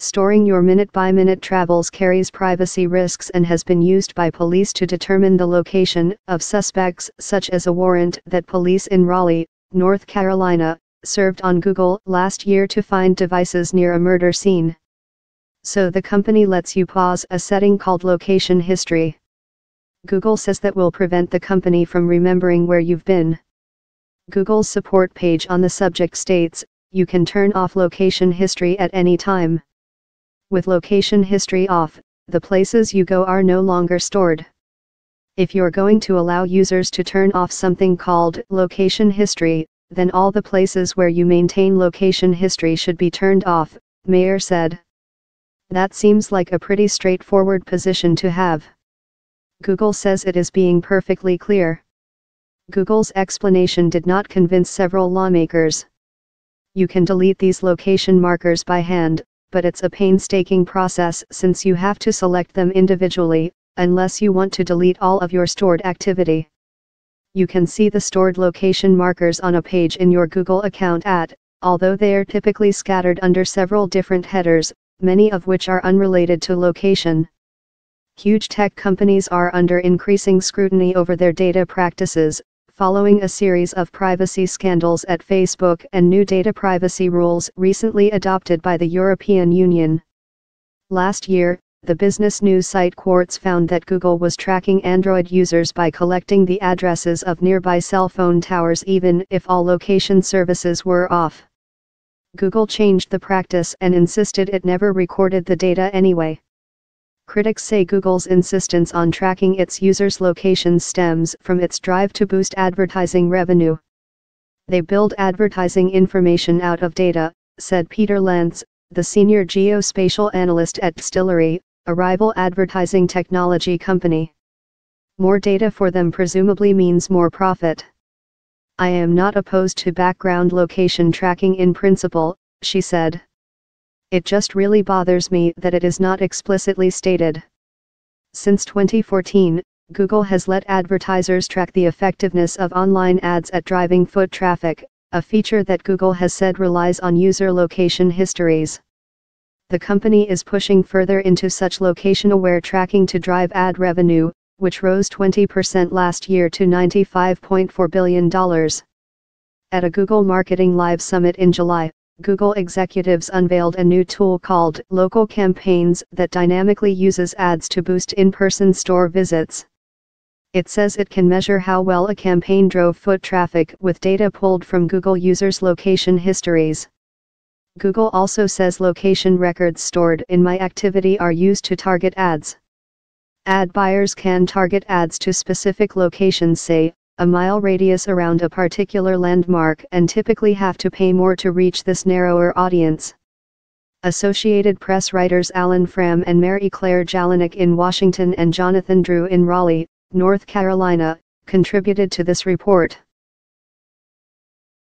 Storing your minute-by-minute travels carries privacy risks and has been used by police to determine the location of suspects, such as a warrant that police in Raleigh, North Carolina, served on Google last year to find devices near a murder scene. So the company lets you pause a setting called location history. Google says that will prevent the company from remembering where you've been. Google's support page on the subject states, you can turn off location history at any time. With location history off, the places you go are no longer stored. If you're going to allow users to turn off something called location history, then all the places where you maintain location history should be turned off, Mayer said. That seems like a pretty straightforward position to have. Google says it is being perfectly clear. Google's explanation did not convince several lawmakers. You can delete these location markers by hand, but it's a painstaking process since you have to select them individually, unless you want to delete all of your stored activity. You can see the stored location markers on a page in your Google account although they are typically scattered under several different headers, many of which are unrelated to location. Huge tech companies are under increasing scrutiny over their data practices, following a series of privacy scandals at Facebook and new data privacy rules recently adopted by the European Union. Last year, the business news site Quartz found that Google was tracking Android users by collecting the addresses of nearby cell phone towers even if all location services were off. Google changed the practice and insisted it never recorded the data anyway. Critics say Google's insistence on tracking its users' locations stems from its drive to boost advertising revenue. They build advertising information out of data, said Peter Lentz, the senior geospatial analyst at Distillery, a rival advertising technology company. More data for them presumably means more profit. I am not opposed to background location tracking in principle, she said. It just really bothers me that it is not explicitly stated. Since 2014, Google has let advertisers track the effectiveness of online ads at driving foot traffic, a feature that Google has said relies on user location histories. The company is pushing further into such location-aware tracking to drive ad revenue, which rose 20% last year to $95.4 billion. At a Google Marketing Live Summit in July, Google executives unveiled a new tool called Local Campaigns that dynamically uses ads to boost in-person store visits. It says it can measure how well a campaign drove foot traffic with data pulled from Google users' location histories. Google also says location records stored in My Activity are used to target ads. Ad buyers can target ads to specific locations, say, a mile radius around a particular landmark, and typically have to pay more to reach this narrower audience. Associated Press writers Alan Fram and Mary Claire Jelinek in Washington and Jonathan Drew in Raleigh, North Carolina, contributed to this report.